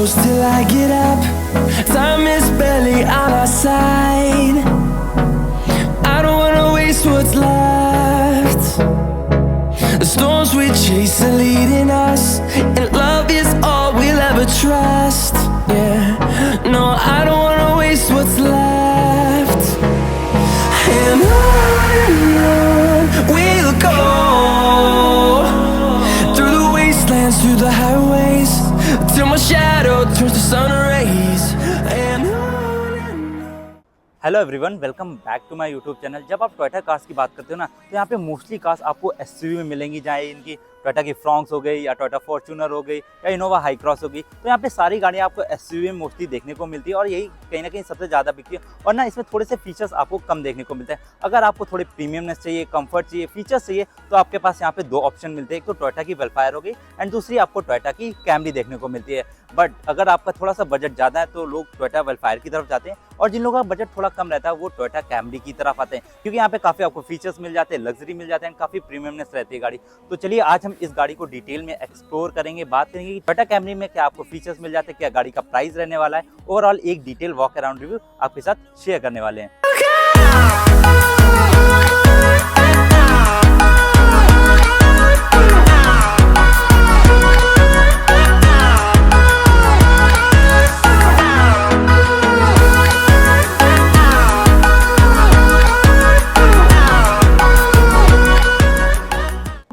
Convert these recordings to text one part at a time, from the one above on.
close till I get up. Time is barely on our side. I don't wanna waste what's left. The storms we chase are leading us, and love is all we'll ever trust. Yeah, no, I don't wanna waste what's left. And on we'll go, through the wastelands, through the highways, till my shadow turns to sun rays. And on. Hello everyone, welcome back to my YouTube channel. जब आप Toyota cars की बात करते हो ना, तो यहाँ पे मोस्टली कार्स आपको एसयूवी में मिलेंगी, चाहे इनकी टोयोटा की फ्रॉन्क्स हो गई या टोयोटा फॉर्च्यूनर हो गई या इनोवा हाई क्रॉस हो गई। तो यहाँ पे सारी गाड़ियाँ आपको एसयूवी में मोस्टली देखने को मिलती है और यही कहीं ना कहीं सबसे ज़्यादा बिकती है। और ना इसमें थोड़े से फीचर्स आपको कम देखने को मिलते हैं। अगर आपको थोड़े प्रीमियमनेस चाहिए, कंफर्ट चाहिए, फीचर्स चाहिए, तो आपके पास यहाँ पे दो ऑप्शन मिलते हैं। एक तो टोयोटा की वेलफायर हो गई एंड दूसरी आपको टोयोटा की कैमरी देखने को मिलती है। बट अगर आपका थोड़ा सा बजट ज़्यादा है तो लोग टोयोटा वेलफायर की तरफ जाते हैं, और जिन लोगों का बजट थोड़ा कम रहता है वो टोयोटा कैमरी की तरफ आते हैं, क्योंकि यहाँ पे काफ़ी आपको फीचर्स मिल जाते हैं, लग्जरी मिल जाते हैं, काफ़ी प्रीमियमनेस रहती है गाड़ी। तो चलिए आज हम इस गाड़ी को डिटेल में एक्सप्लोर करेंगे, बात करेंगे कि टोयोटा कैमरी में क्या आपको फीचर्स मिल जाते हैं, क्या गाड़ी का प्राइस रहने वाला है। ओवरऑल एक डिटेल वॉक अराउंड रिव्यू आपके साथ शेयर करने वाले हैं।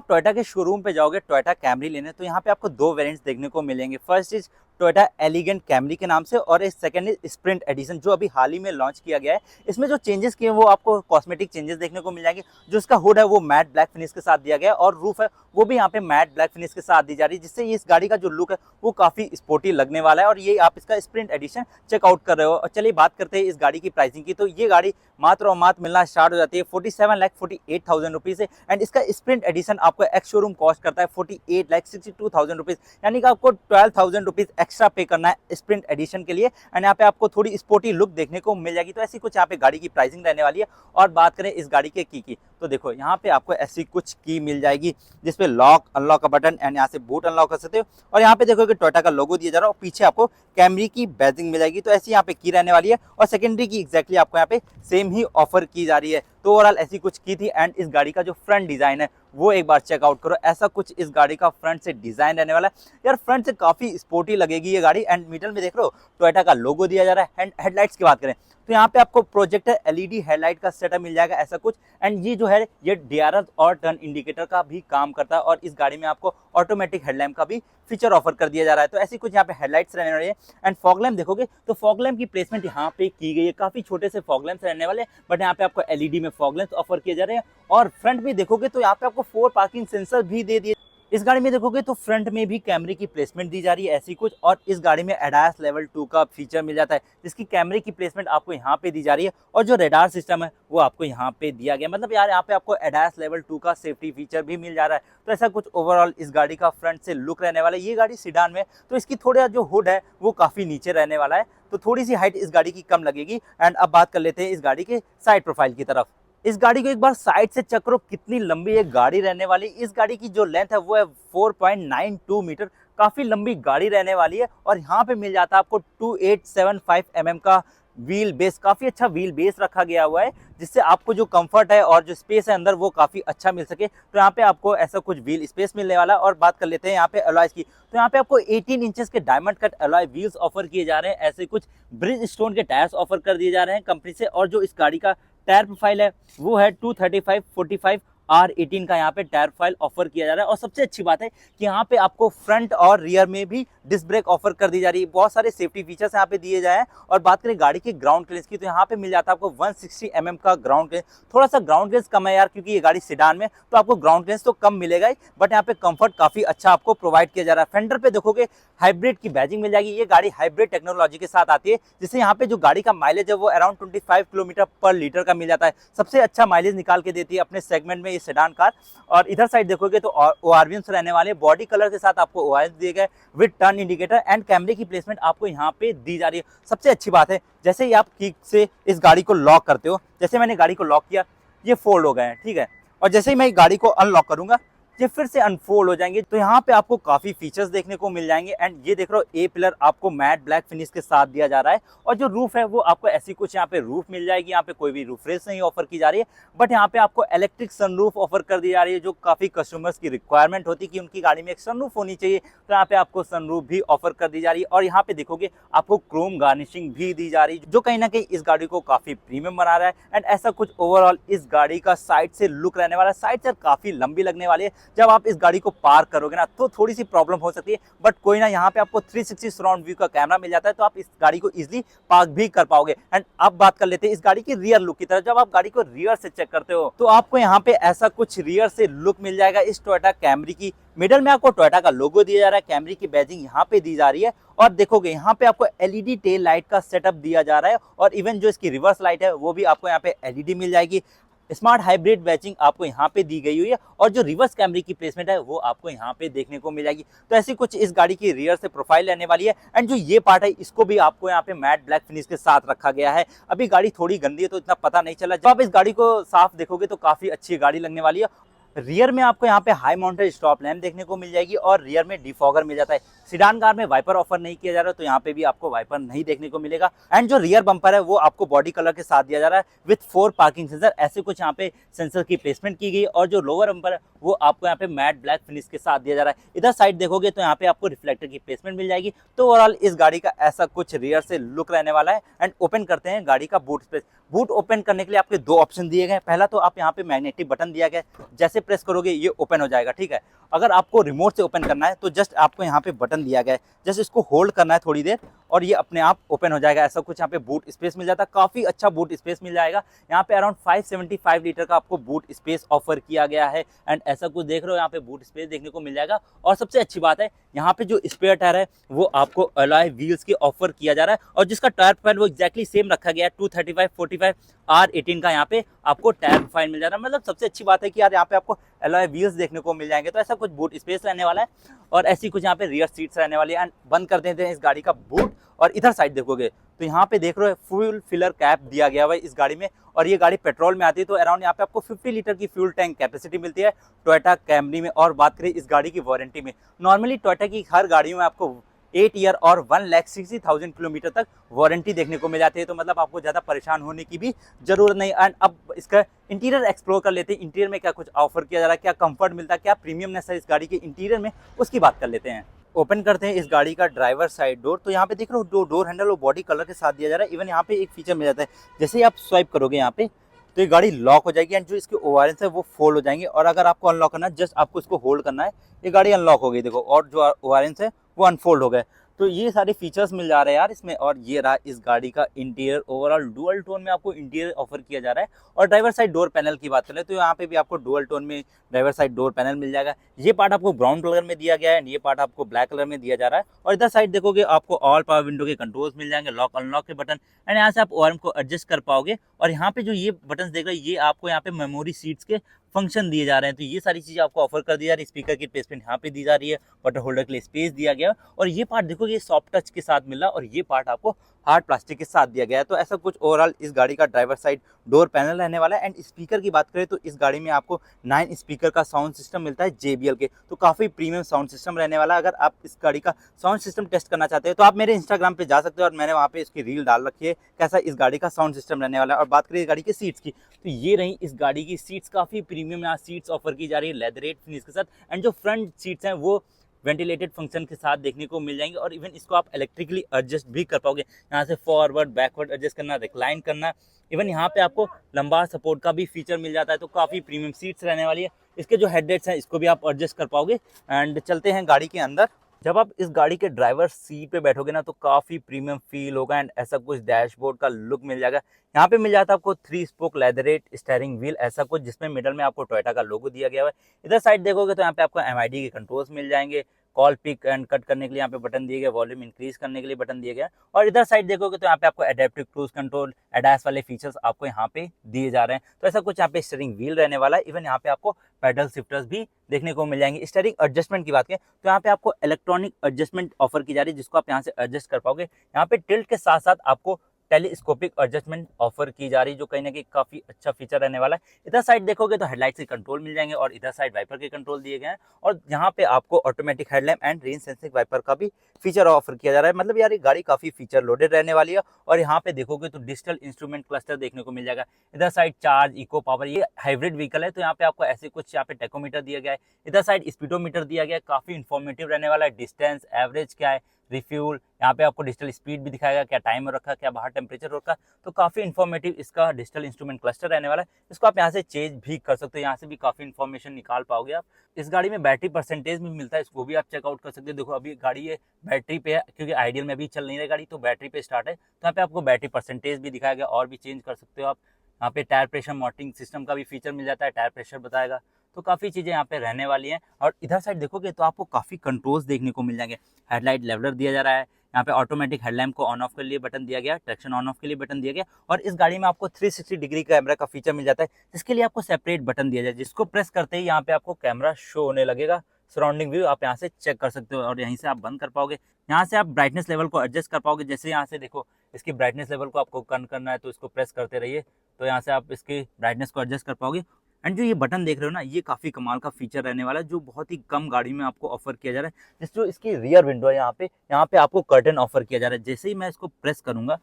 टोयोटा के शोरूम पे जाओगे टोयोटा कैमरी लेने, तो यहाँ पे आपको दो वेरिएंट्स देखने को मिलेंगे। First is Toyota elegant Camry के नाम से, और एक सेकंड इज स्प्रिंट एडिशन, जो अभी हाल ही में लॉन्च किया गया है। इसमें जो चेंजेस किए वो आपको कॉस्मेटिक चेंजेस देखने को मिल जाएंगे। जो इसका हुड है वो मैट ब्लैक फिनिश के साथ दिया गया है, और रूफ है वो भी यहाँ पे मैट ब्लैक फिनिश के साथ दी जा रही है, जिससे इस गाड़ी का जो लुक है वो काफी स्पोर्टी लगने वाला है। और ये आप इसका स्प्रिंट एडिशन चेकआउट कर रहे हो। और चलिए बात करते हैं इस गाड़ी की प्राइसिंग की। तो ये गाड़ी मात्र और मात्र मिलना स्टार्ट हो जाती है 47,48,000 रुपीज से, एंड इसका स्प्रिंट एडिशन आपको एक्स शोरूम कॉस्ट करता है 48,62,000 रुपीज, यानी कि आपको 12,000 रुपीज एक्स्ट्रा पे करना है स्प्रिंट एडिशन के लिए। एंड यहाँ पे आपको थोड़ी स्पोर्टी लुक देखने को मिल जाएगी। तो ऐसी कुछ यहाँ पे गाड़ी की प्राइसिंग रहने वाली है। और बात करें इस गाड़ी के की, तो देखो यहाँ पे आपको ऐसी कुछ की मिल जाएगी जिसपे लॉक अनलॉक का बटन, एंड यहाँ से बूट अनलॉक कर सकते हो। और यहाँ पे देखो कि टोयोटा का लोगो दिया जा रहा है, और पीछे आपको कैमरी की बैजिंग मिल जाएगी। तो ऐसी यहाँ पे की रहने वाली है, और सेकेंडरी की एग्जैक्टली आपको यहाँ पे सेम ही ऑफर की जा रही है। तो ओवरऑल ऐसी कुछ की थी। एंड इस गाड़ी का जो फ्रंट डिजाइन है वो एक बार चेकआउट करो। ऐसा कुछ इस गाड़ी का फ्रंट से डिजाइन रहने वाला है। यार फ्रंट से काफी स्पोर्टी लगेगी ये गाड़ी। एंड मिडल में देख रहे हो टोयोटा का लोगो दिया जा रहा है। हेडलाइट्स की बात करें तो यहाँ पे आपको प्रोजेक्टर एलईडी हेडलाइट का सेटअप मिल जाएगा, ऐसा कुछ। एंड ये जो है ये डीआरएल और टर्न इंडिकेटर का भी काम करता है, और इस गाड़ी में आपको ऑटोमेटिक हेडलैम्प का भी फीचर ऑफर कर दिया जा रहा है। तो ऐसी कुछ यहाँ पे हेडलाइट्स रहने वाली है। एंड फॉग लैम्प देखोगे तो फॉग लैम्प की प्लेसमेंट यहाँ पे की गई है, काफी छोटे से फॉग लैम्प्स रहने वाले, बट यहाँ पे आपको एलईडी में फॉग लैम्प्स ऑफर किए जा रहे हैं। और फ्रंट में देखोगे तो यहाँ पे आपको 4 पार्किंग सेंसर भी दे दिए। इस गाड़ी में देखोगे तो फ्रंट में भी कैमरे की प्लेसमेंट दी जा रही है, ऐसी कुछ। और इस गाड़ी में एडास लेवल 2 का फीचर मिल जाता है, जिसकी कैमरे की प्लेसमेंट आपको यहाँ पे दी जा रही है। और जो रेडार सिस्टम है वो आपको यहाँ पे दिया गया, मतलब यार यहाँ पे आपको एडास लेवल 2 का सेफ्टी फीचर भी मिल जा रहा है। तो ऐसा कुछ ओवरऑल इस गाड़ी का फ्रंट से लुक रहने वाला है। ये गाड़ी सिडान में, तो इसकी थोड़ा जो हुड है वो काफी नीचे रहने वाला है, तो थोड़ी सी हाइट इस गाड़ी की कम लगेगी। एंड अब बात कर लेते हैं इस गाड़ी के साइड प्रोफाइल की तरफ। इस गाड़ी को एक बार साइड से चेक करो, कितनी लंबी एक गाड़ी रहने वाली। इस गाड़ी की जो लेंथ है वो है 4.92 मीटर, काफी लंबी गाड़ी रहने वाली है। और यहाँ पे मिल जाता है आपको 2875 mm का व्हील बेस, काफी अच्छा व्हील बेस रखा गया हुआ है, जिससे आपको जो कंफर्ट है और जो स्पेस है अंदर वो काफी अच्छा मिल सके। तो यहाँ पे आपको ऐसा कुछ व्हील स्पेस मिलने वाला है। और बात कर लेते हैं यहाँ पे अलॉयज की, तो यहाँ पे आपको 18 इंचेस के diamond cut alloy wheels offer किए जा रहे हैं। ऐसे कुछ ब्रिज स्टोन के टायर्स ऑफर कर दिए जा रहे हैं कंपनी से। और जो इस गाड़ी का टायर प्रोफाइल है वो है 235/45 R18 का यहाँ पे टायर प्रोफाइल ऑफर किया जा रहा है। और सबसे अच्छी बात है कि यहाँ पे आपको फ्रंट और रियर में भी डिस्क ब्रेक ऑफर कर दी जा रही है। बहुत सारे सेफ्टी फीचर्स यहाँ पे दिए जाए हैं। और बात करें गाड़ी की ग्राउंड क्लियरेंस की, तो यहाँ पे मिल जाता है आपको 160 mm का ग्राउंड क्लियरेंस। थोड़ा सा ग्राउंड क्लियरेंस कम है यार, क्योंकि ये गाड़ी सिडान में, तो आपको ग्राउंड क्लियरेंस तो कम मिलेगा ही, बट यहाँ पे कंफर्ट काफी अच्छा आपको प्रोवाइड किया जा रहा है। फेंडर पे देखोगे हाइब्रिड की बैजिंग मिल जाएगी। ये गाड़ी हाइब्रिड टेक्नोलॉजी के साथ आती है, जिससे यहाँ पे जो गाड़ी का माइलेज है वो अराउंड 25 किलोमीटर पर लीटर का मिल जाता है। सबसे अच्छा माइलेज निकाल के देती है अपने सेगमेंट में ये सेडान कार। और इधर साइड देखोगे तो ओआरवीएम्स रहने वाले, बॉडी कलर के साथ आपको ओआरवीएम्स दिए गए विद टर्न इंडिकेटर, एंड कैमरे की प्लेसमेंट आपको यहाँ पे दी जा रही है। सबसे अच्छी बात है, जैसे ही आप किक से इस गाड़ी को लॉक करते हो, जैसे मैंने गाड़ी को लॉक किया ये फोल्ड हो गए हैं, ठीक है। और जैसे ही मैं गाड़ी को अनलॉक करूंगा ये फिर से अनफोल्ड हो जाएंगे। तो यहाँ पे आपको काफी फीचर्स देखने को मिल जाएंगे। एंड ये देख रहे हो ए पिलर आपको मैट ब्लैक फिनिश के साथ दिया जा रहा है, और जो रूफ है वो आपको ऐसी कुछ यहाँ पे रूफ मिल जाएगी। यहाँ पे कोई भी रूफ रेस नहीं ऑफर की जा रही है, बट यहाँ पे आपको इलेक्ट्रिक सनरूफ ऑफर कर दी जा रही है, जो काफी कस्टमर्स की रिक्वायरमेंट होती है कि उनकी गाड़ी में एक सनरूफ होनी चाहिए। तो यहाँ पे आपको सनरूफ भी ऑफर कर दी जा रही है। और यहाँ पे देखोगे आपको क्रोम गार्निशिंग भी दी जा रही है, जो कहीं ना कहीं इस गाड़ी को काफी प्रीमियम बना रहा है। एंड ऐसा कुछ ओवरऑल इस गाड़ी का साइड से लुक रहने वाला है। साइड से काफी लंबी लगने वाली है। जब आप इस गाड़ी को पार्क करोगे ना तो थोड़ी सी प्रॉब्लम हो सकती है, बट कोई ना, यहाँ पे आपको 360 सराउंड व्यू का कैमरा मिल जाता है, तो आप इस गाड़ी को इजीली पार्क भी कर पाओगे। एंड अब बात कर लेते हैं इस गाड़ी की रियर लुक की तरफ। जब आप गाड़ी को रियर से चेक करते हो तो आपको यहाँ पे ऐसा कुछ रियर से लुक मिल जाएगा इस टोयोटा कैमरी की। मिडल में आपको टोयोटा का लोगो दिया जा रहा है, कैमरी की बैजिंग यहाँ पे दी जा रही है, और देखोगे यहाँ पे आपको एलईडी टेल लाइट का सेटअप दिया जा रहा है, और इवन जो इसकी रिवर्स लाइट है वो भी आपको यहाँ पे एलईडी मिल जाएगी। स्मार्ट हाइब्रिड बैचिंग आपको यहाँ पे दी गई हुई है, और जो रिवर्स कैमरे की प्लेसमेंट है वो आपको यहाँ पे देखने को मिल जाएगी। तो ऐसी कुछ इस गाड़ी की रियर से प्रोफाइल रहने वाली है। एंड जो ये पार्ट है इसको भी आपको यहाँ पे मैट ब्लैक फिनिश के साथ रखा गया है। अभी गाड़ी थोड़ी गंदी है तो इतना पता नहीं चला, जब आप इस गाड़ी को साफ देखोगे तो काफी अच्छी गाड़ी लगने वाली है। रियर में आपको यहाँ पे हाई माउंटेड स्टॉप लैम्प देखने को मिल जाएगी, और रियर में डिफॉगर मिल जाता है। सिडान कार में वाइपर ऑफर नहीं किया जा रहा, तो यहाँ पे भी आपको वाइपर नहीं देखने को मिलेगा। एंड जो रियर बम्पर है वो आपको बॉडी कलर के साथ दिया जा रहा है विथ 4 पार्किंग सेंसर। ऐसे कुछ यहाँ पे सेंसर की प्लेसमेंट की गई, और जो लोअर बम्पर है वो आपको यहाँ पे मैट ब्लैक फिनिश के साथ दिया जा रहा है। इधर साइड देखोगे तो यहाँ पे आपको रिफ्लेक्टर की प्लेसमेंट मिल जाएगी। तो ओवरऑल इस गाड़ी का ऐसा कुछ रियर से लुक रहने वाला है। एंड ओपन करते हैं गाड़ी का बूट स्पेस। बूट ओपन करने के लिए आपके 2 ऑप्शन दिए गए। पहला तो आप यहाँ पे मैग्नेटिक बटन दिया गया है, जैसे प्रेस करोगे ये ओपन हो जाएगा, ठीक है। अगर आपको रिमोट से ओपन करना है तो जस्ट आपको यहाँ पे बटन दिया गया है, जस्ट इसको होल्ड करना है थोड़ी देर और ये अपने आप ओपन हो जाएगा। ऐसा कुछ यहाँ पे बूट स्पेस मिल जाता है, काफी अच्छा बूट स्पेस मिल जाएगा। यहाँ पे अराउंड 575 लीटर का आपको बूट स्पेस ऑफर किया गया है। एंड ऐसा कुछ देख रहे हो यहाँ पे बूट स्पेस देखने को मिल जाएगा। और सबसे अच्छी बात है यहाँ पे जो स्पेयर टायर है वो आपको अलॉय व्हील्स की ऑफर किया जा रहा है, और जिसका टायर प्रोफाइल वो एक्जैक्टली सेम रखा गया है। 235/45 R18 का यहाँ पे आपको टायर प्रोफाइल मिल जा रहा है। मतलब सबसे अच्छी बात है कि यार यहाँ पे आपको अलॉय व्हील्स देखने को मिल जाएंगे। तो ऐसा कुछ बूट स्पेस रहने वाला है, और ऐसी कुछ यहाँ पे रियर सीट्स रहने वाली है। एंड बंद कर देते हैं इस गाड़ी का बूट, और इधर साइड देखोगे तो यहाँ पे देख रहे हो फ्यूल फिलर कैप दिया गया हुआ है इस गाड़ी में। और ये गाड़ी पेट्रोल में आती है, तो अराउंड यहाँ पे आपको 50 लीटर की फ्यूल टैंक कैपेसिटी मिलती है टोयोटा कैमरी में। और बात करें इस गाड़ी की वारंटी में, नॉर्मली टोयोटा की हर गाड़ियों में आपको 8 ईयर और 1,60,000 किलोमीटर तक वारंटी देखने को मिल जाती है। तो मतलब आपको ज़्यादा परेशान होने की भी जरूरत नहीं। एंड अब इसका इंटीरियर एक्सप्लोर कर लेते हैं। इंटीरियर में क्या कुछ ऑफर किया जा रहा है, क्या कंफर्ट मिलता है, क्या प्रीमियमनेस है इस गाड़ी के इंटीरियर में, उसकी बात कर लेते हैं। ओपन करते हैं इस गाड़ी का ड्राइवर साइड डोर। तो यहाँ पे देख रहे हो डोर हैंडल वो बॉडी कलर के साथ दिया जा रहा है। इवन यहाँ पे एक फीचर मिल जाता है, जैसे ही आप स्वाइप करोगे यहाँ पे तो ये गाड़ी लॉक हो जाएगी, एंड जो इसके ओआरएस है वो फोल्ड हो जाएंगे। और अगर आपको अनलॉक करना है, जस्ट आपको इसको होल्ड करना है, ये गाड़ी अनलॉक हो गई देखो, और जो ओआरएस है वो अनफोल्ड हो गए। तो ये सारे फीचर्स मिल जा रहे हैं यार इसमें। और ये रहा इस गाड़ी का इंटीरियर। ओवरऑल डुअल टोन में आपको इंटीरियर ऑफर किया जा रहा है। और ड्राइवर साइड डोर पैनल की बात करें तो यहाँ पे भी आपको डुअल टोन में ड्राइवर साइड डोर पैनल मिल जाएगा। ये पार्ट आपको ब्राउन कलर में दिया गया है, ये पार्ट आपको ब्लैक कलर में दिया जा रहा है। और इधर साइड देखोगे आपको ऑल पावर विंडो के कंट्रोल्स मिल जाएंगे, लॉक अनलॉक के बटन, एंड यहाँ से आप ओआरएम को एडजस्ट कर पाओगे। और यहाँ पे जो ये बटन देख रहे हैं ये आपको यहाँ पे मेमोरी सीट्स के फंक्शन दिए जा रहे हैं। तो ये सारी चीज़ें आपको ऑफर कर दी जा रही है। स्पीकर की प्लेसमेंट यहाँ पे दी जा रही है, वाटर होल्डर के लिए स्पेस दिया गया है। और ये पार्ट देखो ये सॉफ्ट टच के साथ मिल रहा है, और ये पार्ट आपको हार्ड प्लास्टिक के साथ दिया गया है। तो ऐसा कुछ ओवरऑल इस गाड़ी का ड्राइवर साइड डोर पैनल रहने वाला है। एंड स्पीकर की बात करें तो इस गाड़ी में आपको 9 स्पीकर का साउंड सिस्टम मिलता है JBL के। तो काफ़ी प्रीमियम साउंड सिस्टम रहने वाला है। अगर आप इस गाड़ी का साउंड सिस्टम टेस्ट करना चाहते हैं तो आप मेरे इंस्टाग्राम पे जा सकते हो, और मैंने वहाँ पे इसकी रील डाल रखी है कैसा इस गाड़ी का साउंड सिस्टम रहने वाला है। और बात करें इस गाड़ी की सीट्स की, तो ये रही इस गाड़ी की सीट्स, काफ़ी प्रीमियम यहाँ सीट्स ऑफर की जा रही है लेदरेट फिनिश के साथ। एंड जो फ्रंट सीट्स हैं वो वेंटिलेटेड फंक्शन के साथ देखने को मिल जाएंगे। और इवन इसको आप इलेक्ट्रिकली एडजस्ट भी कर पाओगे, यहाँ से फॉरवर्ड बैकवर्ड एडजस्ट करना, रिक्लाइन करना। इवन यहाँ पे आपको लंबार सपोर्ट का भी फीचर मिल जाता है। तो काफ़ी प्रीमियम सीट्स रहने वाली है। इसके जो हेडलाइट्स हैं इसको भी आप एडजस्ट कर पाओगे। एंड चलते हैं गाड़ी के अंदर। जब आप इस गाड़ी के ड्राइवर सीट पे बैठोगे ना तो काफ़ी प्रीमियम फील होगा। एंड ऐसा कुछ डैशबोर्ड का लुक मिल जाएगा। यहाँ पे मिल जाता है आपको 3 स्पोक लेदरेट स्टीयरिंग व्हील, ऐसा कुछ जिसमें मिडल में आपको टोयोटा का लोगो दिया गया है। इधर साइड देखोगे तो यहाँ पे आपको MID के कंट्रोल्स मिल जाएंगे, कॉल पिक एंड कट करने के लिए यहाँ पे बटन दिए गए, वॉल्यूम इंक्रीज करने के लिए बटन दिए गए। और इधर साइड देखोगे तो यहाँ पे आपको एडेप्टिव क्रूज कंट्रोल, ADAS वाले फीचर्स आपको यहाँ पे दिए जा रहे हैं। तो ऐसा कुछ यहाँ पे स्टीयरिंग व्हील रहने वाला है। इवन यहाँ पे आपको पैडल शिफ्टर्स भी देखने को मिल जाएंगे। स्टीयरिंग एडजस्टमेंट की बात करें तो यहाँ पे आपको इलेक्ट्रॉनिक एडजस्टमेंट ऑफर की जा रही है, जिसको आप यहाँ से एडजस्ट कर पाओगे। यहाँ पे टिल्ट के साथ साथ आपको टेलीस्कोपिक एडजस्टमेंट ऑफर की जा रही है, जो कहीं ना कहीं काफ़ी अच्छा फीचर रहने वाला है। इधर साइड देखोगे तो हेडलाइट के कंट्रोल मिल जाएंगे और इधर साइड वाइपर के कंट्रोल दिए गए हैं, और यहाँ पे आपको automatic headlamp and rain sensing wiper का भी फीचर ऑफर किया जा रहा है। मतलब यार ये गाड़ी काफ़ी फीचर लोडेड रहने वाली है। और यहाँ पे देखोगे तो डिजिटल इंस्ट्रूमेंट क्लस्टर देखने को मिल जाएगा। इधर साइड चार्ज, इको पावर, ये हाइब्रिड व्हीकल है, तो यहाँ पे आपको ऐसे कुछ यहाँ पे टेकोमीटर दिया गया है। इधर साइड स्पीडोमीटर दिया गया है, काफ़ी इन्फॉर्मेटिव रहने वाला है। डिस्टेंस, एवरेज क्या है, रिफ्यूल, यहाँ पे आपको डिजिटल स्पीड भी दिखाएगा, क्या टाइम रखा, क्या बाहर टेम्परेचर रखा। तो काफ़ी इन्फॉर्मेटिव इसका डिजिटल इंस्ट्रूमेंट क्लस्टर रहने वाला है। इसको आप यहाँ से चेंज भी कर सकते हो, यहाँ से भी काफ़ी इन्फॉर्मेशन निकाल पाओगे आप। इस गाड़ी में बैटरी परसेंटेज भी मिलता है, इसको भी आप चेकआउट कर सकते हो। देखो अभी गाड़ी ये बैटरी पे है, क्योंकि आइडियल में अभी चल नहीं रही गाड़ी, तो बैटरी पे स्टार्ट है। तो यहाँ पे आपको बैटरी परसेंटेज भी दिखाया गया, और भी चेंज कर सकते हो आप। यहाँ पे टायर प्रेशर मॉनिटरिंग सिस्टम का भी फीचर मिल जाता है, टायर प्रेशर बताएगा। तो काफ़ी चीज़ें यहाँ पे रहने वाली हैं। और इधर साइड देखोगे तो आपको काफ़ी कंट्रोल्स देखने को मिल जाएंगे। हेडलाइट लेवलर दिया जा रहा है, यहाँ पे ऑटोमेटिक हेडलैम्प को ऑन ऑफ के लिए बटन दिया गया, ट्रैक्शन ऑन ऑफ के लिए बटन दिया गया। और इस गाड़ी में आपको 360 डिग्री कैमरा का फीचर मिल जाता है, जिसके लिए आपको सेपरेट बटन दिया जाए, जिसको प्रेस करते ही यहाँ पे आपको कैमरा शो होने लगेगा। सराउंडिंग व्यू आप यहाँ से चेक कर सकते हो, और यहीं से आप बंद कर पाओगे। यहाँ से आप ब्राइटनेस लेवल को एडजस्ट कर पाओगे। जैसे यहाँ से देखो इसकी ब्राइटनेस लेवल को आपको कम करना है, तो इसको प्रेस करते रहिए, तो यहाँ से आप इसकी ब्राइटनेस को एडजस्ट कर पाओगे। एंड जो ये बटन देख रहे हो ना, ये काफ़ी कमाल का फीचर रहने वाला है, जो बहुत ही कम गाड़ी में आपको ऑफर किया जा रहा है। जिस जो इसकी रियर विंडो है, यहाँ पे आपको कर्टन ऑफर किया जा रहा है। जैसे ही मैं इसको प्रेस करूँगा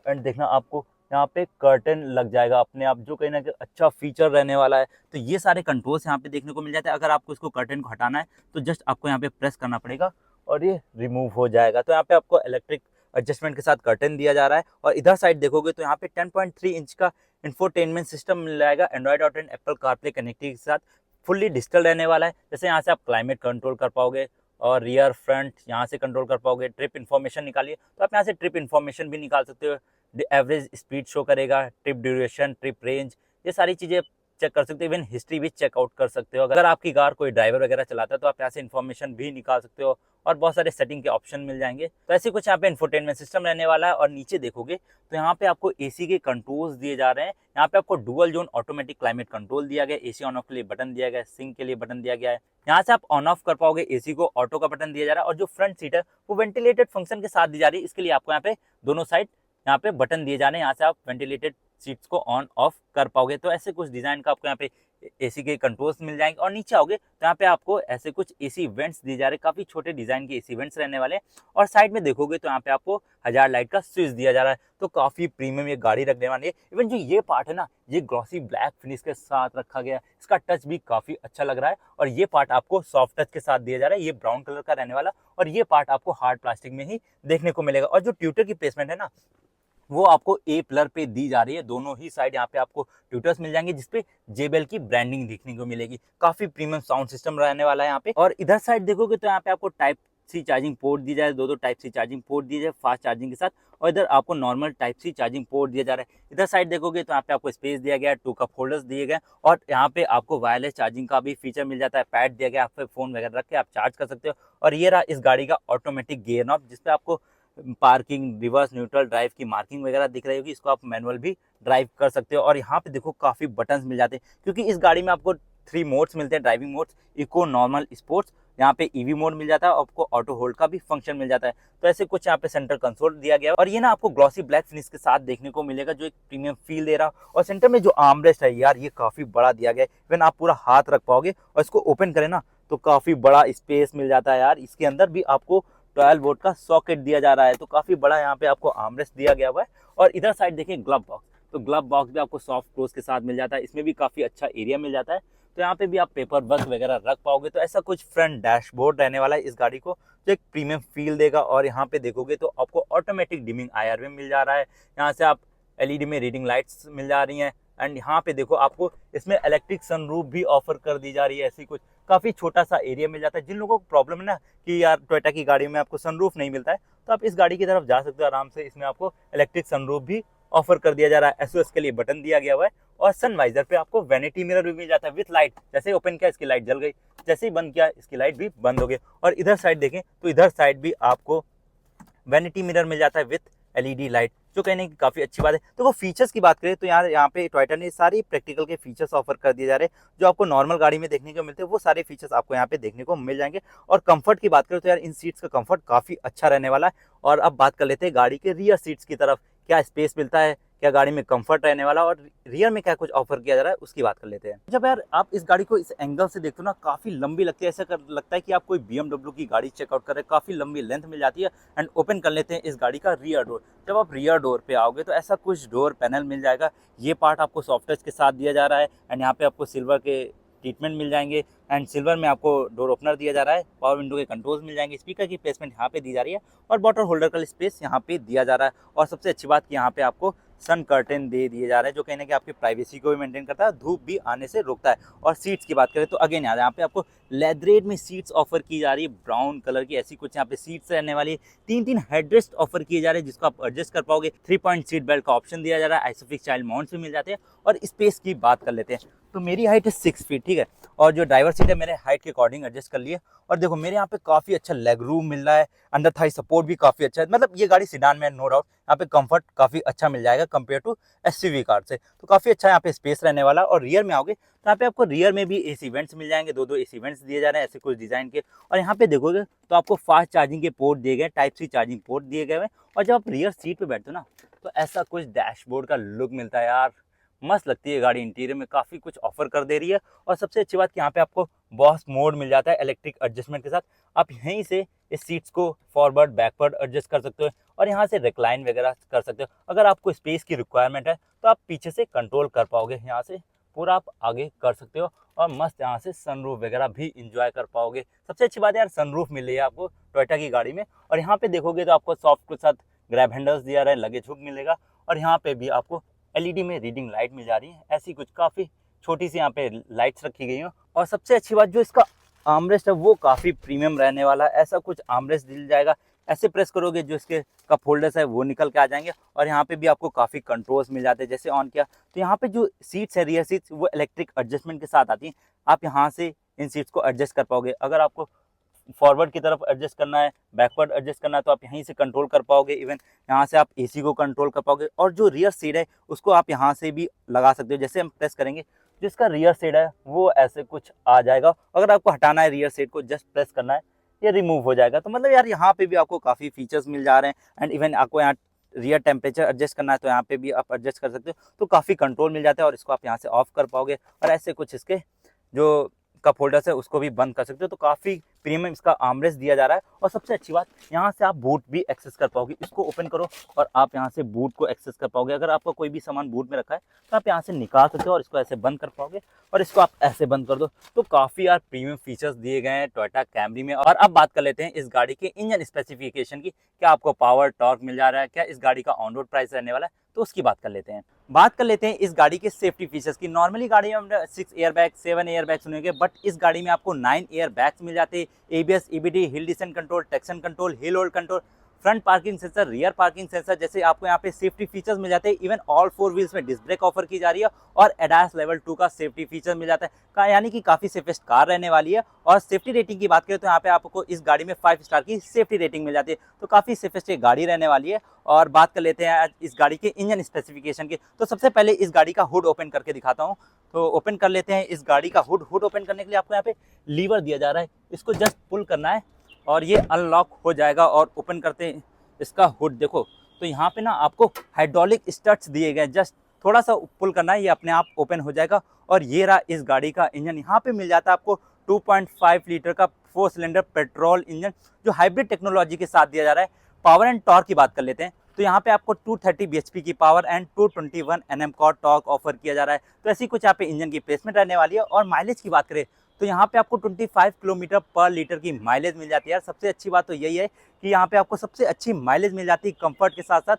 एंड देखना, आपको यहाँ पे कर्टन लग जाएगा अपने आप, जो कहीं ना कहीं अच्छा फीचर रहने वाला है। तो ये सारे कंट्रोल्स यहाँ पे देखने को मिल जाते हैं। अगर आपको इसको कर्टन को हटाना है तो जस्ट आपको यहाँ पे प्रेस करना पड़ेगा और ये रिमूव हो जाएगा। तो यहाँ पे आपको इलेक्ट्रिक एडजस्टमेंट के साथ कर्टन दिया जा रहा है। और इधर साइड देखोगे तो यहाँ पे 10.3 इंच का इंफोटेनमेंट सिस्टम मिल जाएगा, Android auto and Apple CarPlay connectivity के साथ, फुल्ली डिजिटल रहने वाला है। जैसे यहाँ से आप क्लाइमेट कंट्रोल कर पाओगे, और रियर फ्रंट यहाँ से कंट्रोल कर पाओगे। ट्रिप इन्फॉर्मेशन निकालिए तो आप यहाँ से ट्रिप इन्फॉर्मेशन भी निकाल सकते हो। एवरेज स्पीड शो करेगा, ट्रिप ड्यूरेशन, ट्रिप रेंज, ये सारी चीज़ें चेक कर सकते हो। इवन हिस्ट्री भी चेकआउट कर सकते हो। अगर आपकी कार कोई ड्राइवर वगैरह चलाता है तो आप यहाँ से इन्फॉर्मेशन भी निकाल सकते हो, और बहुत सारे सेटिंग के ऑप्शन मिल जाएंगे। तो ऐसे कुछ यहाँ पे इंफोटेनमेंट सिस्टम रहने वाला है। और नीचे देखोगे तो यहाँ पे आपको एसी के कंट्रोल्स दिए जा रहे हैं। यहाँ पे आपको dual zone automatic climate control दिया गया, एसी ऑन ऑफ के लिए बटन दिया गया, सिंक के लिए बटन दिया गया है। यहाँ से आप ऑन ऑफ कर पाओगे एसी को, ऑटो का बटन दिया जा रहा है। और जो फ्रंट सीट है वो वेंटिलेटेड फंक्शन के साथ दी जा रही है, इसके लिए आपको यहाँ पे दोनों साइड यहाँ पे बटन दिए जाने, यहाँ से आप वेंटिलेटेड सीट्स को ऑन ऑफ कर पाओगे। तो ऐसे कुछ डिजाइन का आपको यहाँ पे एसी के कंट्रोल्स मिल जाएंगे। और नीचे आओगे तो यहाँ पे आपको ऐसे कुछ एसी वेंट्स दिए जा रहे हैं, काफी छोटे डिजाइन के एसी वेंट्स रहने वाले हैं। और साइड में देखोगे तो यहाँ पे आपको 1000 लाइट का स्विच दिया जा रहा है। तो काफी प्रीमियम ये गाड़ी रखने वाली है। इवन जो ये पार्ट है ना, ये ग्लॉसी ब्लैक फिनिश के साथ रखा गया है, इसका टच भी काफी अच्छा लग रहा है। और ये पार्ट आपको सॉफ्ट टच के साथ दिया जा रहा है, ये ब्राउन कलर का रहने वाला, और ये पार्ट आपको हार्ड प्लास्टिक में ही देखने को मिलेगा। और जो ट्यूटर की प्लेसमेंट है ना, वो आपको ए पिलर पे दी जा रही है। दोनों ही साइड यहाँ पे आपको ट्यूटर्स मिल जाएंगे, जिसपे JBL की ब्रांडिंग देखने को मिलेगी। काफी प्रीमियम साउंड सिस्टम रहने वाला है यहाँ पे। और इधर साइड देखोगे तो यहाँ पे आपको टाइप सी चार्जिंग पोर्ट दी जाए, दो टाइप सी चार्जिंग पोर्ट दी जाए फास्ट चार्जिंग के साथ। और इधर आपको normal type C charging port दिया जा रहा है। इधर साइड देखोगे तो यहाँ पे आपको स्पेस दिया गया है, 2 कप होल्डर्स दिए गए, और यहाँ पे आपको वायरलेस चार्जिंग का भी फीचर मिल जाता है। पैड दिया गया, आप पे फोन वगैरह रख के आप चार्ज कर सकते हो। और ये रहा इस गाड़ी का ऑटोमेटिक गियर नॉब, जिसपे आपको पार्किंग, रिवर्स, न्यूट्रल, ड्राइव की मार्किंग वगैरह दिख रही होगी। इसको आप मैनुअल भी ड्राइव कर सकते हो। और यहाँ पे देखो काफ़ी बटन्स मिल जाते हैं, क्योंकि इस गाड़ी में आपको 3 मोड्स मिलते हैं, driving modes, eco, normal, sports. यहाँ पे EV मोड मिल जाता है, आपको ऑटो होल्ड का भी फंक्शन मिल जाता है। तो ऐसे कुछ यहाँ पे सेंटर कंसोल दिया गया है। और ये ना आपको ग्लॉसी ब्लैक फिनिश के साथ देखने को मिलेगा, जो एक प्रीमियम फील दे रहा। और सेंटर में जो आर्मरेस्ट है यार, ये काफ़ी बड़ा दिया गया है। इवन आप पूरा हाथ रख पाओगे, और इसको ओपन करें ना तो काफ़ी बड़ा स्पेस मिल जाता है यार। इसके अंदर भी आपको 12 वोल्ट का सॉकेट दिया जा रहा है, तो काफ़ी बड़ा यहाँ पे आपको आर्मरेस्ट दिया गया हुआ है। और इधर साइड देखें ग्लव बॉक्स, तो ग्लव बॉक्स भी आपको सॉफ्ट क्लोज के साथ मिल जाता है। इसमें भी काफ़ी अच्छा एरिया मिल जाता है, तो यहाँ पे भी आप पेपर वर्क वगैरह रख पाओगे। तो ऐसा कुछ फ्रंट डैशबोर्ड रहने वाला है इस गाड़ी को, जो एक प्रीमियम फील देगा। और यहाँ पे देखोगे तो आपको ऑटोमेटिक डिमिंग IR में मिल जा रहा है। यहाँ से आप LED में रीडिंग लाइट्स मिल जा रही हैं। एंड यहाँ पे देखो आपको इसमें इलेक्ट्रिक सनरूफ भी ऑफर कर दी जा रही है। ऐसी कुछ काफ़ी छोटा सा एरिया मिल जाता है। जिन लोगों को प्रॉब्लम है ना कि यार टोयोटा की गाड़ियों में आपको सनरूफ नहीं मिलता है, तो आप इस गाड़ी की तरफ जा सकते हो आराम से। इसमें आपको इलेक्ट्रिक सनरूफ भी ऑफर कर दिया जा रहा है। SOS के लिए बटन दिया गया हुआ है। और सनवाइजर पे आपको वैनिटी मिरर भी मिल जाता है विथ लाइट। जैसे ही ओपन किया इसकी लाइट जल गई, जैसे ही बंद किया इसकी लाइट भी बंद हो गई। और इधर साइड देखें तो इधर साइड भी आपको वैनिटी मिरर मिल जाता है विथ LED लाइट, जो कहने की काफ़ी अच्छी बात है। तो वो फीचर्स की बात करें तो यार यहाँ पे टोयोटा ने सारी प्रैक्टिकल के फीचर्स ऑफर कर दिए जा रहे हैं, जो आपको नॉर्मल गाड़ी में देखने को मिलते हैं। वो सारे फीचर्स आपको यहाँ पे देखने को मिल जाएंगे। और कंफर्ट की बात करें तो यार इन सीट्स का कंफर्ट काफ़ी अच्छा रहने वाला है। और अब बात कर लेते हैं गाड़ी के रियर सीट्स की तरफ। क्या स्पेस मिलता है, क्या गाड़ी में कंफर्ट रहने वाला और रियर में क्या कुछ ऑफर किया जा रहा है उसकी बात कर लेते हैं। जब यार आप इस गाड़ी को इस एंगल से देखते हो ना, काफ़ी लंबी लगती है, ऐसा लगता है कि आप कोई BMW की गाड़ी चेकआउट कर रहे हैं, काफ़ी लंबी लेंथ मिल जाती है। एंड ओपन कर लेते हैं इस गाड़ी का रियर डोर। जब आप रियर डोर पे आओगे तो ऐसा कुछ डोर पैनल मिल जाएगा। ये पार्ट आपको सॉफ्ट टच के साथ दिया जा रहा है एंड यहाँ पे आपको सिल्वर के ट्रीटमेंट मिल जाएंगे एंड सिल्वर में आपको डोर ओपनर दिया जा रहा है। पावर विंडो के कंट्रोल्स मिल जाएंगे, स्पीकर की प्लेसमेंट यहाँ पे दी जा रही है और बॉटल होल्डर का स्पेस यहाँ पे दिया जा रहा है। और सबसे अच्छी बात कि यहाँ पे आपको सन कर्टेन दे दिए जा रहे हैं, जो कहीं ना कहीं आपकी प्राइवेसी को भी मेंटेन करता है, धूप भी आने से रोकता है। और सीट्स की बात करें तो अगेन यहाँ पे आपको लेदरेट में सीट्स ऑफर की जा रही है, ब्राउन कलर की ऐसी कुछ यहाँ पे सीट्स रहने वाली है। 3 हेडरेस्ट ऑफर किए जा रहे हैं जिसको आप एडजस्ट कर पाओगे। 3 पॉइंट सीट बेल्ट का ऑप्शन दिया जा रहा है, आइसोफिक्स चाइल्ड माउंट्स भी मिल जाते हैं। और स्पेस की बात कर लेते हैं तो मेरी हाइट है 6 फीट, ठीक है, और जो ड्राइवर सीट है मेरे हाइट के अकॉर्डिंग एडजस्ट कर लिए। और देखो मेरे यहाँ पे काफ़ी अच्छा लेग रूम मिल रहा है, अंडर थाई सपोर्ट भी काफ़ी अच्छा है। मतलब ये गाड़ी सिडान में नो डाउट, यहाँ पे कंफर्ट काफ़ी अच्छा मिल जाएगा कंपेयर टू SUV कार से, तो काफ़ी अच्छा यहाँ पे स्पेस रहने वाला। और रियर में आओगे तो यहाँ पे आपको रियर में भी AC वेंट्स मिल जाएंगे, 2 AC वेंट्स दिए जा रहे हैं ऐसे कुछ डिज़ाइन के। और यहाँ पे देखोगे तो आपको फास्ट चार्जिंग के पोर्ट दिए गए, टाइप C चार्जिंग पोर्ट दिए गए हैं। और जब आप रियर सीट पे बैठते हो ना तो ऐसा कुछ डैशबोर्ड का लुक मिलता है यार, मस्त लगती है गाड़ी। इंटीरियर में काफ़ी कुछ ऑफर कर दे रही है। और सबसे अच्छी बात कि यहाँ पे आपको बॉस मोड मिल जाता है इलेक्ट्रिक एडजस्टमेंट के साथ। आप यहीं से इस सीट्स को फॉरवर्ड बैकवर्ड एडजस्ट कर सकते हो और यहाँ से रिक्लाइन वगैरह कर सकते हो। अगर आपको स्पेस की रिक्वायरमेंट है तो आप पीछे से कंट्रोल कर पाओगे, यहाँ से पूरा आप आगे कर सकते हो और मस्त यहाँ से सनरूफ वगैरह भी इंजॉय कर पाओगे। सबसे अच्छी बात है यार सनरूफ मिल रही है आपको टोयोटा की गाड़ी में। और यहाँ पे देखोगे तो आपको सॉफ्ट के साथ ग्रैब हैंडल्स दिया रहा है, लगेज हुक मिलेगा। और यहाँ पे भी आपको LED में रीडिंग लाइट मिल जा रही है, ऐसी कुछ काफ़ी छोटी सी यहाँ पे लाइट्स रखी गई हैं। और सबसे अच्छी बात जो इसका आर्मरेस्ट है वो काफ़ी प्रीमियम रहने वाला है, ऐसा कुछ आर्मरेस्ट दिल जाएगा। ऐसे प्रेस करोगे जो इसके कप होल्डर्स है वो निकल के आ जाएंगे। और यहाँ पे भी आपको काफ़ी कंट्रोल्स मिल जाते हैं, जैसे ऑन किया तो यहाँ पे जो सीट्स है रियर सीट्स वो इलेक्ट्रिक एडजस्टमेंट के साथ आती हैं। आप यहाँ से इन सीट्स को एडजस्ट कर पाओगे। अगर आपको फॉरवर्ड की तरफ एडजस्ट करना है, बैकवर्ड एडजस्ट करना है तो आप यहीं से कंट्रोल कर पाओगे। इवन यहाँ से आप AC को कंट्रोल कर पाओगे। और जो रियर सीट है उसको आप यहाँ से भी लगा सकते हो, जैसे हम प्रेस करेंगे जिसका रियर सीट है वो ऐसे कुछ आ जाएगा। अगर आपको हटाना है रियर सीट को जस्ट प्रेस करना है, ये रिमूव हो जाएगा। तो मतलब यार यहाँ पे भी आपको काफ़ी फीचर्स मिल जा रहे हैं। एंड इवन आपको यहाँ रियर टेम्परेचर एडजस्ट करना है तो यहाँ पे भी आप एडजस्ट कर सकते हो, तो काफ़ी कंट्रोल मिल जाता है। और इसको आप यहाँ से ऑफ कर पाओगे और ऐसे कुछ इसके जो कप होल्डर्स है उसको भी बंद कर सकते हो। तो काफ़ी प्रीमियम इसका आर्मरेस्ट दिया जा रहा है। और सबसे अच्छी बात यहाँ से आप बूट भी एक्सेस कर पाओगे। इसको ओपन करो और आप यहाँ से बूट को एक्सेस कर पाओगे। अगर आपका कोई भी सामान बूट में रखा है तो आप यहाँ से निकाल सकते हो और इसको ऐसे बंद कर पाओगे और इसको आप ऐसे बंद कर दो। तो काफ़ी यार प्रीमियम फीचर्स दिए गए हैं टोयोटा कैमरी में। और अब बात कर लेते हैं इस गाड़ी के इंजन स्पेसिफिकेशन की, क्या आपको पावर टॉर्क मिल जा रहा है, क्या इस गाड़ी का ऑन रोड प्राइस रहने वाला है, तो उसकी बात कर लेते हैं। बात कर लेते हैं इस गाड़ी के सेफ्टी फीचर्स की। नॉर्मली गाड़ी में हमने 6 एयर बैग 7 एयर बैग सुनेंगे, बट इस गाड़ी में आपको 9 एयर बैग्स मिल जाते हैं। ABS EBD hill descent control, traction control, hill hold control, front parking sensor, rear parking sensor जैसे आपको यहाँ पे सेफ्टी फीचर्स मिल जाते हैं। इवन ऑल 4 व्हील्स में डिस्क ब्रेक ऑफर की जा रही है और ADAS लेवल 2 का सेफ्टी फीचर मिल जाता है, यानी कि काफ़ी सेफेस्ट कार रहने वाली है। और सेफ्टी रेटिंग की बात करें तो यहाँ पे आपको इस गाड़ी में 5 स्टार की सेफ्टी रेटिंग मिल जाती है, तो काफ़ी सेफेस्ट गाड़ी रहने वाली है। और बात कर लेते हैं इस गाड़ी के इंजन स्पेसिफिकेशन की। तो सबसे पहले इस गाड़ी का हुड ओपन करके दिखाता हूँ। तो ओपन कर लेते हैं इस गाड़ी का हुड। हुड ओपन करने के लिए आपको यहाँ पे लीवर दिया जा रहा है, इसको जस्ट पुल करना है और ये अनलॉक हो जाएगा। और ओपन करते हैं इसका हुड, देखो तो यहाँ पे ना आपको हाइड्रोलिक स्टड्स दिए गए, जस्ट थोड़ा सा पुल करना है, ये अपने आप ओपन हो जाएगा। और ये रहा इस गाड़ी का इंजन। यहाँ पे मिल जाता है आपको 2.5 लीटर का 4 सिलेंडर पेट्रोल इंजन जो हाइब्रिड टेक्नोलॉजी के साथ दिया जा रहा है। पावर एंड टॉर्क की बात कर लेते हैं तो यहाँ पे आपको 230 bhp की पावर एंड 221 Nm का टॉर्क ऑफर किया जा रहा है। तो ऐसी कुछ यहाँ पे इंजन की प्लेसमेंट रहने वाली है। और माइलेज की बात करें तो यहाँ पे आपको 25 किलोमीटर पर लीटर की माइलेज मिल जाती है। यार सबसे अच्छी बात तो यही है कि यहाँ पे आपको सबसे अच्छी माइलेज मिल जाती है कंफर्ट के साथ साथ।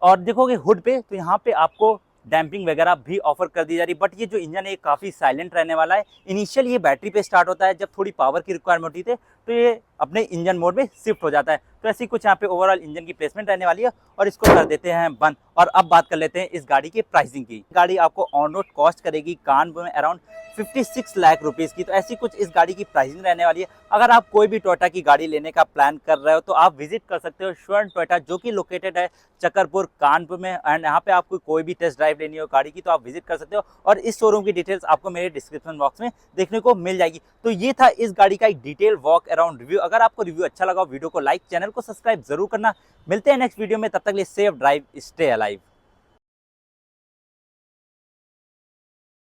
और देखोगे हुड पे तो यहाँ पे आपको डैम्पिंग वगैरह भी ऑफर कर दी जा रही है। बट ये जो इंजन है काफ़ी साइलेंट रहने वाला है। इनिशियल ये बैटरी पे स्टार्ट होता है, जब थोड़ी पावर की रिक्वायरमेंट होती है तो ये अपने इंजन मोड में शिफ्ट हो जाता है। तो ऐसी कुछ यहाँ पे ओवरऑल इंजन की प्लेसमेंट रहने वाली है। और इसको कर देते हैं बंद। और अब बात कर लेते हैं इस गाड़ी की प्राइसिंग की। गाड़ी आपको ऑन रोड कॉस्ट करेगी कानपुर में अराउंड 56 लाख रुपीज़ की। तो ऐसी कुछ इस गाड़ी की प्राइसिंग रहने वाली है। अगर आप कोई भी टोयोटा की गाड़ी लेने का प्लान कर रहे हो तो आप विजिट कर सकते हो स्वर्ण टोयोटा, जो कि लोकेटेड है चकरपुर कानपुर में। एंड यहाँ पे आपको कोई भी टेस्ट ड्राइव लेनी हो गाड़ी की तो आप विजिट कर सकते हो। और इस शोरूम की डिटेल्स आपको मेरे डिस्क्रिप्शन बॉक्स में देखने को मिल जाएगी। तो ये था इस गाड़ी का एक डिटेल वॉक अराउंड रिव्यू। अगर आपको रिव्यू अच्छा लगा वीडियो को लाइक, चैनल चैनल को सब्सक्राइब जरूर करना। मिलते हैं नेक्स्ट वीडियो में, तब तक के लिए सेफ ड्राइव, स्टे अलाइव।